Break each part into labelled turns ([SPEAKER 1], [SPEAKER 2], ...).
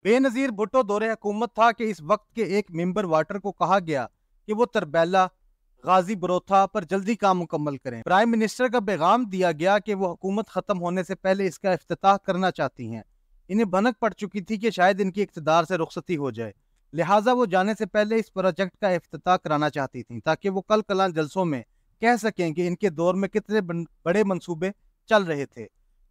[SPEAKER 1] बेनज़ीर भुट्टो दौरे हुकूमत था कि इस वक्त के एक मेंबर वाटर को कहा गया कि वो तरबेला गाजी बरोथा पर जल्दी काम मुकम्मल करें। प्राइम मिनिस्टर का पैगाम दिया गया कि वो हुकूमत ख़त्म होने से पहले इसका इफ्तिताह करना चाहती हैं। इन्हें भनक पड़ चुकी थी कि शायद इनकी इक़्तिदार से रुखसती हो जाए, लिहाजा वो जाने से पहले इस प्रोजेक्ट का इफ्तिताह कराना चाहती थी ताकि वो कल कलां जलसों में कह सकें कि इनके दौर में कितने बड़े मंसूबे चल रहे थे।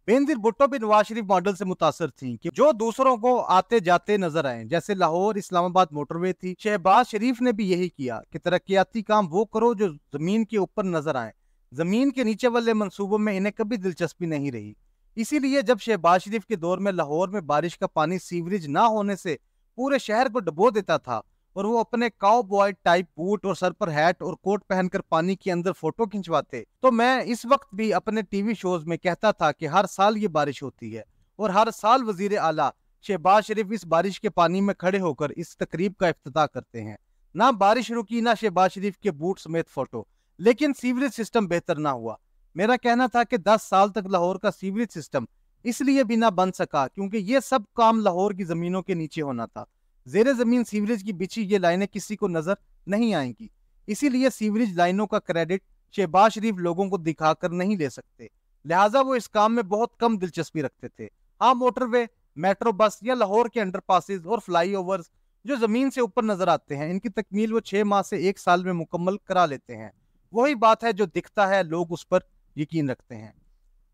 [SPEAKER 1] बेनजीर भुट्टो भी नवाज शरीफ मॉडल से मुतासर थी कि जो दूसरों को आते जाते नजर आए, जैसे लाहौर इस्लामाबाद मोटरवे थी। शहबाज शरीफ ने भी यही किया कि तरक्याती काम वो करो जो जमीन के ऊपर नजर आए, जमीन के नीचे वाले मंसूबों में इन्हें कभी दिलचस्पी नहीं रही। इसीलिए जब शहबाज शरीफ के दौर में लाहौर में बारिश का पानी सीवरेज ना होने से पूरे शहर को डुबो देता था और वो अपने काउबॉय टाइप बूट और सर पर हैट और कोट पहनकर पानी के अंदर फोटो खिंचवाते, तो मैं इस वक्त भी अपने टीवी शोज में कहता था कि हर साल ये बारिश होती है और हर साल वजीर आला शहबाज शरीफ इस बारिश के पानी में खड़े होकर इस तकरीब का इफ्तिताह करते हैं। ना बारिश रुकी, ना शहबाज शरीफ के बूट समेत फोटो, लेकिन सीवरेज सिस्टम बेहतर ना हुआ। मेरा कहना था कि 10 साल तक लाहौर का सीवरेज सिस्टम इसलिए भी ना बन सका क्योंकि ये सब काम लाहौर की जमीनों के नीचे होना था। जेर जमीन सीवरेज की बिछी ये लाइनें किसी को नजर नहीं आएंगी, इसीलिए सीवरेज लाइनों का क्रेडिट शहबाज शरीफ लोगों को दिखाकर नहीं ले सकते, लिहाजा वो इस काम में बहुत कम दिलचस्पी रखते थे। हाँ, मोटरवे, मेट्रो बस या लाहौर के अंडरपासेस और फ्लाईओवर्स जो जमीन से ऊपर नजर आते हैं, इनकी तकमील वो 6 माह से 1 साल में मुकम्मल करा लेते हैं। वही बात है, जो दिखता है लोग उस पर यकीन रखते हैं।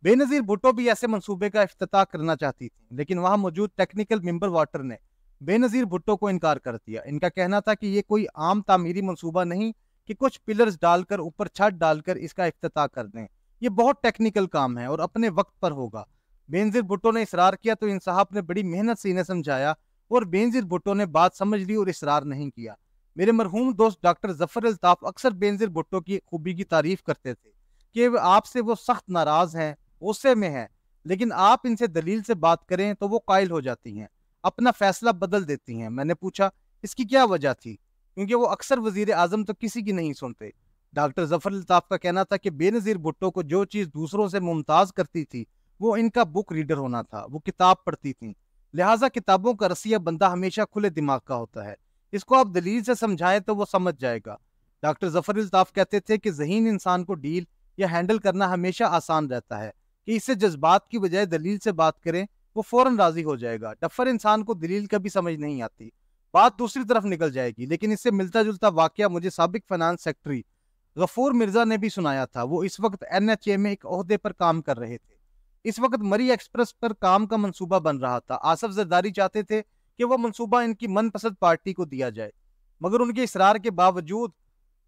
[SPEAKER 1] बेनजीर भुट्टो भी ऐसे मंसूबे का इफ्तिताह करना चाहती थी, लेकिन वहां मौजूद टेक्निकल मेंबर वाटर ने बेनजीर भुट्टो को इनकार कर दिया। इनका कहना था कि ये कोई आम तामीरी मंसूबा नहीं कि कुछ पिलर्स डालकर ऊपर छत डालकर इसका इफ्तिताह कर दें, ये बहुत टेक्निकल काम है और अपने वक्त पर होगा। बेनजीर भुट्टो ने इसरार किया तो इन साहब ने बड़ी मेहनत से इन्हें समझाया और बेनजीर भुट्टो ने बात समझ ली और इसरार नहीं किया। मेरे मरहूम दोस्त डॉक्टर जफर अल्ताफ अक्सर बेनजीर भुट्टो की खूबी की तारीफ करते थे कि आपसे वो सख्त नाराज हैं, गुस्से में हैं, लेकिन आप इनसे दलील से बात करें तो वो कायल हो जाती हैं, अपना फैसला बदल देती हैं। मैंने पूछा इसकी क्या वजह थी, क्योंकि वो अक्सर वजीर आजम तो किसी की नहीं सुनते। डॉक्टर जफर अल्ताफ का कहना था कि बेनजीर भुट्टो को जो चीज दूसरों से मुमताज करती थी वो इनका बुक रीडर होना था। वो किताब पढ़ती थी, लिहाजा किताबों का रसिया बंदा हमेशा खुले दिमाग का होता है, इसको आप दलील से समझाएं तो वो समझ जाएगा। डॉक्टर जफर अल्ताफ कहते थे कि ज़हीन इंसान को डील या हैंडल करना हमेशा आसान रहता है कि इससे जज्बात की बजाय दलील से बात करें, वो फौरन राजी हो जाएगा। डफर इंसान को दलील कभी समझ नहीं आती, बात दूसरी तरफ निकल जाएगी। लेकिन इससे मिलता जुलता वाकया मुझे साबिक फाइनेंस सेक्रेटरी गफूर मिर्जा ने भी सुनाया था। वो इस वक्त NHA में एक ओहदे पर काम कर रहे थे। इस वक्त मरी एक्सप्रेस पर काम का मंसूबा बन रहा था। आसफ जरदारी चाहते थे कि वो मंसूबा इनकी मनपसंद पार्टी को दिया जाए, मगर उनके इसरार के बावजूद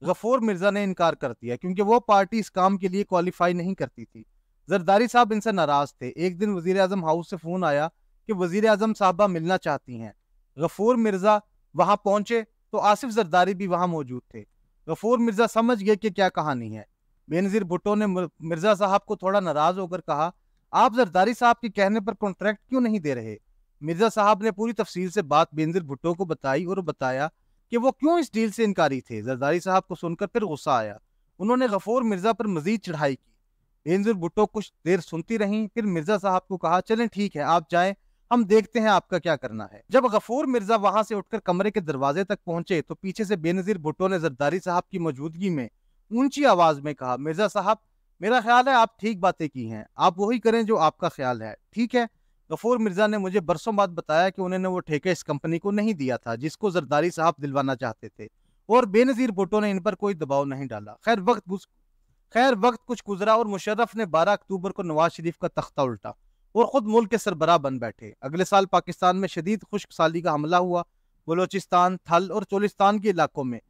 [SPEAKER 1] गफूर मिर्जा ने इनकार कर दिया क्योंकि वो पार्टी इस काम के लिए क्वालिफाई नहीं करती थी। जरदारी साहब इनसे नाराज थे। एक दिन वजीर आजम हाउस से फोन आया कि वजीर आजम साहबा मिलना चाहती हैं। गफूर मिर्जा वहां पहुंचे तो आसिफ जरदारी भी वहां मौजूद थे। गफूर मिर्जा समझ गए कि क्या कहानी है। बेनजीर भुट्टो ने मिर्जा साहब को थोड़ा नाराज होकर कहा, आप जरदारी साहब के कहने पर कॉन्ट्रैक्ट क्यों नहीं दे रहे। मिर्जा साहब ने पूरी तफसील से बात बेनजीर भुट्टो को बताई और बताया कि वो क्यों इस डील से इनकारी थे। जरदारी साहब को सुनकर फिर गुस्सा आया। उन्होंने गफूर मिर्जा पर मजीद चढ़ाई की। बेनजीर भुट्टो कुछ देर सुनती रहीं, फिर मिर्जा साहब को कहा, चलें ठीक है, आप जाएं, हम देखते हैं आपका क्या करना है। जब गफूर मिर्जा वहां से उठकर कमरे के दरवाजे तक पहुंचे तो पीछे से बेनजीर भुट्टो ने जरदारी साहब की मौजूदगी में ऊंची आवाज में कहा, मिर्जा साहब, मेरा ख्याल है आप ठीक बातें की हैं, आप वही करें जो आपका ख्याल है, ठीक है। गफूर मिर्जा ने मुझे बरसों बाद बताया कि उन्होंने वो ठेका इस कंपनी को नहीं दिया था जिसको जरदारी साहब दिलवाना चाहते थे, और बेनजीर भुट्टो ने इन पर कोई दबाव नहीं डाला। खैर वक्त कुछ गुजरा और मुशर्रफ ने 12 अक्टूबर को नवाज शरीफ का तख्ता उल्टा और खुद मुल्क के सरबराह बन बैठे। अगले साल पाकिस्तान में शदीद खुश्क साली का हमला हुआ। बलोचिस्तान, थल और चोलिस्तान के इलाकों में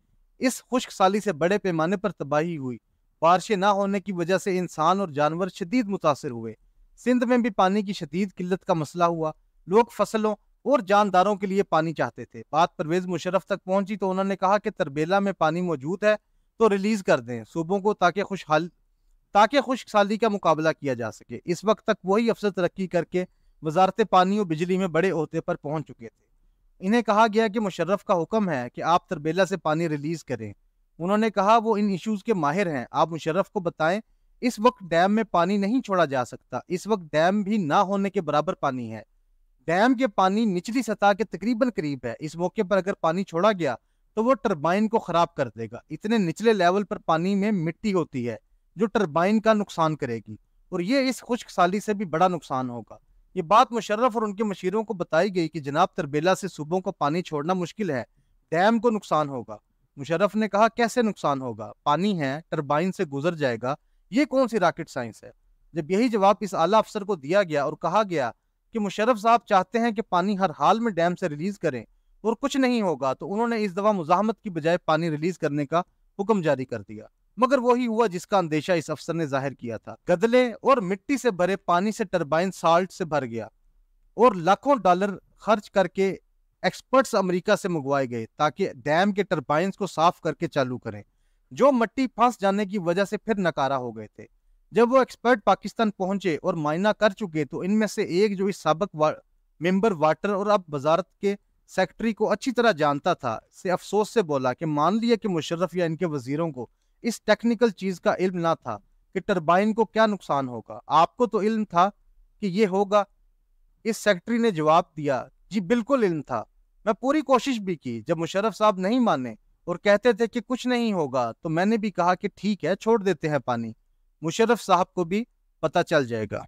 [SPEAKER 1] इस खुश्क साली से बड़े पैमाने पर तबाही हुई। बारिशें ना होने की वजह से इंसान और जानवर शदीद मुतासर हुए। सिंध में भी पानी की शदीद किल्लत का मसला हुआ। लोग फसलों और जानदारों के लिए पानी चाहते थे। बात परवेज मुशर्रफ तक पहुंची तो उन्होंने कहा कि तरबेला में पानी मौजूद है तो रिलीज कर दें सूबों को ताकि खुश्क साली का मुकाबला किया जा सके। इस वक्त तक वही अफसर तरक्की करके वजारत पानी और बिजली में बड़े ओहदे पर पहुंच चुके थे। इन्हें कहा गया कि मुशर्रफ का हुक्म है कि आप तरबेला से पानी रिलीज करें। उन्होंने कहा वो इन इश्यूज के माहिर हैं, आप मुशर्रफ को बताएं इस वक्त डैम में पानी नहीं छोड़ा जा सकता, इस वक्त डैम भी ना होने के बराबर पानी है। डैम के पानी निचली सतह के तकरीबन करीब है। इस मौके पर अगर पानी छोड़ा गया तो वो टरबाइन को खराब कर देगा। इतने निचले लेवल पर पानी में मिट्टी होती है जो टरबाइन का नुकसान करेगी, और ये इस खुश्क साली से भी बड़ा नुकसान होगा। ये बात मुशर्रफ और उनके मशीरों को बताई गई कि जनाब तरबेला से सूबों को पानी छोड़ना मुश्किल है, डैम को नुकसान होगा। मुशर्रफ ने कहा, कैसे नुकसान होगा, पानी है, टरबाइन से गुजर जाएगा, ये कौन सी रॉकेट साइंस है। जब यही जवाब इस आला अफसर को दिया गया और कहा गया कि मुशर्रफ साहब चाहते हैं कि पानी हर हाल में डैम से रिलीज करें और कुछ नहीं होगा, तो उन्होंने इस दफा मुजाहमत की बजाय पानी रिलीज करने का हुक्म जारी कर दिया। मगर वही हुआ जिसका अंदेशा इस अफसर ने जाहिर किया था। गदले और मिट्टी से भरे पानी से टरबाइन साल्ट से भर गया और लाखों डॉलर खर्च करके एक्सपर्ट्स अमेरिका से मंगवाए गए ताकि डैम के टरबाइंस को साफ करके चालू करें, जो मिट्टी फंस जाने की वजह से फिर नकारा हो गए थे। जब वो एक्सपर्ट पाकिस्तान पहुंचे और मायना कर चुके तो इनमें से एक जो इस साबिक मेंबर वाटर और अब वजारत के सेक्रेटरी को अच्छी तरह जानता था, से अफसोस से बोला कि मान लिया कि मुशर्रफ या इनके वजीरों को इस टेक्निकल चीज का इल्म ना था कि टरबाइन को क्या नुकसान होगा, आपको तो इल्म था कि ये होगा। इस सेक्रेटरी ने जवाब दिया, जी बिल्कुल इल्म था, मैं पूरी कोशिश भी की। जब मुशर्रफ साहब नहीं माने और कहते थे कि कुछ नहीं होगा, तो मैंने भी कहा कि ठीक है, छोड़ देते हैं पानी, मुशर्रफ साहब को भी पता चल जाएगा।